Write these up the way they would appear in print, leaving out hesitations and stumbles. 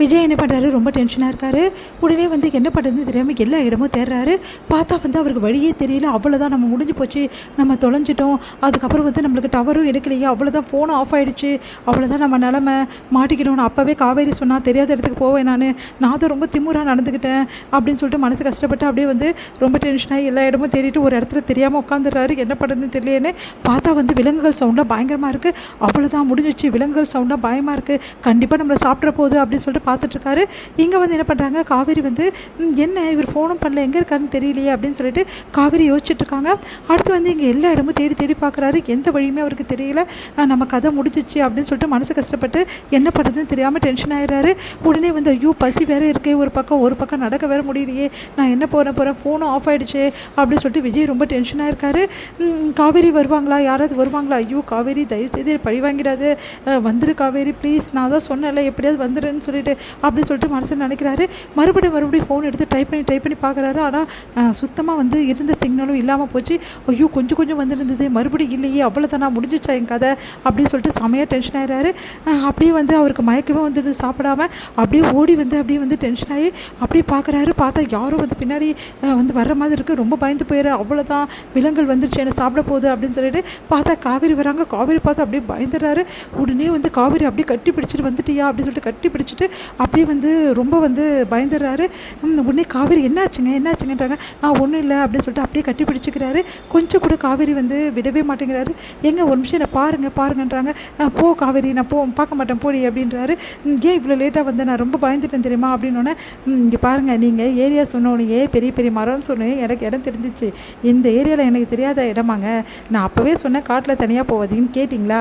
விஜய் என்ன பண்ணுறாரு, ரொம்ப டென்ஷனாக இருக்காரு. உடனே வந்து என்ன பண்ணுறதுன்னு தெரியாமல் எல்லா இடமும் தேடுறாரு. பார்த்தா வந்து அவருக்கு வழியே தெரியல. அவ்வளோதான், நம்ம முடிஞ்சு போச்சு, நம்ம தொலைஞ்சிட்டோம். அதுக்கப்புறம் வந்து நம்மளுக்கு டவரும் எடுக்கலையே, அவ்வளோதான், ஃபோனும் ஆஃப் ஆகிடுச்சு, அவ்வளோதான் நம்ம நிலமை, மாட்டிக்கணும்னு அப்போவே காவேரி சொன்னால் தெரியாத இடத்துக்கு போவேன் நான் தான் ரொம்ப திமுறாக நடந்துக்கிட்டேன் அப்படின்னு சொல்லிட்டு மனசு கஷ்டப்பட்டு அப்படியே வந்து ரொம்ப டென்ஷனாகி எல்லா இடமும் தேடிட்டு ஒரு இடத்துல தெரியாமல் உட்காந்துடுறாரு. என்ன பண்ணுறதுன்னு தெரியலேன்னு பார்த்தா வந்து விலங்குகள் சவுண்டாக பயங்கரமாக இருக்குது. அவ்வளோதான், முடிஞ்சிச்சு, விலங்குகள் சவுண்டாக பயமாக இருக்குது, கண்டிப்பாக நம்மளை சாப்பிட்ற போகுது அப்படின்னு சொல்லிட்டு பார்த்துட்ருக்காரு. இங்கே வந்து என்ன பண்ணுறாங்க, காவேரி வந்து என்ன இவர் ஃபோனும் பண்ணல, எங்கே இருக்காருன்னு தெரியலையே அப்படின்னு சொல்லிட்டு காவேரி யோசிச்சுட்ருக்காங்க. அடுத்து வந்து இங்கே எல்லா இடமும் தேடி தேடி பார்க்குறாரு. எந்த வழியுமே அவருக்கு தெரியல. நம்ம கதை முடிஞ்சிச்சு அப்படின்னு சொல்லிட்டு மனசு கஷ்டப்பட்டு என்ன பண்ணுறதுன்னு தெரியாமல் டென்ஷன் ஆகிடுறாரு. உடனே வந்து ஐயோ பசி வேறு இருக்கே, ஒரு பக்கம் நடக்க வேறு முடியலையே, நான் என்ன போகிறேன், ஃபோனும் ஆஃப் ஆகிடுச்சு அப்படின்னு சொல்லிட்டு விஜய் ரொம்ப டென்ஷனாக இருக்காரு. காவேரி வருவாங்களா, யாராவது வருவாங்களா, ஐயோ காவேரி தயவுசெய்து பழி வாங்கிடாது, வந்துரு காவேரி ப்ளீஸ், நான் தான் சொன்னேன்ல எப்படியாவது வந்துடுன்னு சொல்லிட்டு அப்படின்னு சொல்லிட்டு மனசில் நினைக்கிறாரு. மறுபடியும் ஃபோன் எடுத்து ட்ரை பண்ணி பார்க்குறாரு. ஆனால் சுத்தமாக வந்து இருந்த சிக்னலும் இல்லாமல் போச்சு. ஐயோ கொஞ்சம் வந்துருந்தது, மறுபடியும் இல்லையே, அவ்வளோதானா, முடிஞ்சிச்சா என் கதை அப்படின்னு சொல்லிட்டு செமையாக டென்ஷன் ஆகிறாரு. அப்படியே வந்து அவருக்கு மயக்கமே வந்தது, சாப்பிடாம அப்படியே ஓடி வந்து அப்படியே வந்து டென்ஷன் ஆகி அப்படியே பார்க்குறாரு. பார்த்தா யாரும் வந்து பின்னாடி வந்து வர்ற மாதிரி இருக்குது. ரொம்ப பயந்து போயிடுற, அவ்வளோதான் விலங்குகள் வந்துருச்சு, என்ன சாப்பிட போகுது அப்படின்னு சொல்லிட்டு பார்த்தா காவேரி வராங்க. காவேரி பார்த்து அப்படியே பயந்துடுறாரு. உடனே வந்து காவேரி அப்படியே கட்டி பிடிச்சிட்டு வந்துட்டியா அப்படின்னு சொல்லிட்டு கட்டி பிடிச்சிட்டு அப்படியே வந்து ரொம்ப வந்து பயந்துடுறாரு. உடனே காவேரி என்னாச்சுங்கன்றாங்க. ஒன்றும் இல்லை அப்படின்னு சொல்லிட்டு அப்படியே கட்டி பிடிச்சிக்கிறாரு. கொஞ்சம் கூட காவேரி வந்து விடவே மாட்டேங்கிறாரு. எங்க ஒரு நிமிஷம் என்ன பாருங்கன்றாங்க. போ காவேரி, நான் பார்க்க மாட்டேன் போடி அப்படின்றாரு. ஏன் இவ்வளோ லேட்டாக வந்து, நான் ரொம்ப பயந்துட்டேன் தெரியுமா அப்படின்னோடனே, இங்கே பாருங்கள், நீங்கள் ஏரியா சொன்னோடனே பெரிய பெரிய மரம்னு சொன்னேன், எனக்கு இடம் தெரிஞ்சிச்சு. இந்த ஏரியாவில் எனக்கு தெரியாத இடமாங்க, நான் அப்போவே சொன்னேன் காட்டில் தனியாக போவாதீங்கன்னு, கேட்டிங்களா?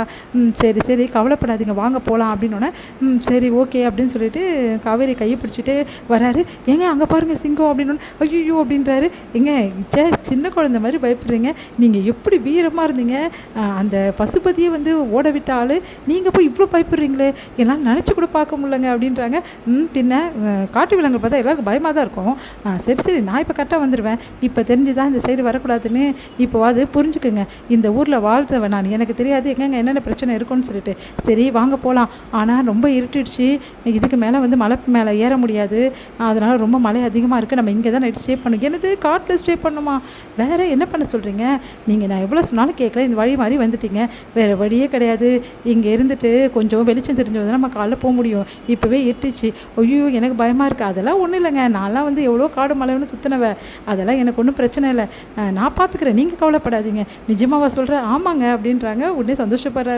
சரி கவலைப்படாதீங்க, வாங்க போகலாம் அப்படின்னோடனே சரி ஓகே அப்படின்னு சொல்லிட்டு காவேரி கையை பிடிச்சிட்டு வராரு. ஏங்க அங்கே பாருங்கள் சிங்கம் அப்படின்னு, ஐயோ அப்படின்றாரு. எங்க சின்ன குழந்தை மாதிரி பயப்படுறீங்க, நீங்கள் எப்படி வீரமாக இருந்தீங்க, அந்த பசுபதியை வந்து ஓட விட்ட ஆள் நீங்கள் போய் இவ்வளோ பயப்படுறீங்களே, எல்லாம் நினச்சி கூட பார்க்க முடியலங்க அப்படின்றாங்க. பின்ன காட்டு விலங்குகள் பார்த்தா எல்லாருக்கும் பயமாக தான் இருக்கும். சரி நான் இப்போ கரெக்டாக வந்துடுவேன், இப்போ தெரிஞ்சுதான் இந்த சைடு வரக்கூடாதுன்னு, இப்போ அது புரிஞ்சுக்குங்க, இந்த ஊரில் வாழ்றவன் நான், எனக்கு தெரியாது எங்கெங்க என்னென்ன பிரச்சனை இருக்குன்னு சொல்லிட்டு, சரி வாங்க போகலாம், ஆனால் ரொம்ப இருட்டிடுச்சு, இதுக்கு மேலே வந்து மலை மேலே ஏற முடியாது, அதனால் ரொம்ப மழை அதிகமாக இருக்குது, நம்ம இங்கே தான் நைட் ஸ்டே பண்ணணும். எனது காட்டில் ஸ்டே பண்ணணுமா, வேறு என்ன பண்ண சொல்கிறீங்க, நீங்கள் நான் எவ்வளோ சொன்னாலும் கேட்கல, இந்த வழி மாதிரி வந்துட்டீங்க, வேறு வழியே கிடையாது, இங்கே இருந்துட்டு கொஞ்சம் வெளிச்சம் தெரிஞ்சு வந்து நம்ம காலைல போக முடியும், இப்போவே இருட்டுச்சு, ஐயோ எனக்கு பயமாக இருக்குது. அதெல்லாம் ஒன்றும் இல்லைங்க, நான்லாம் வந்து எவ்வளோ காடு மலைன்னு சுற்றினவ, அதெல்லாம் எனக்கு ஒன்றும் பிரச்சனை இல்லை, நான் பார்த்துக்கிறேன், நீங்கள் கவலைப்படாதீங்க. நிஜமாவா சொல்கிறேன்? ஆமாங்க அப்படின்றாங்க. உடனே சந்தோஷப்படுறாரு.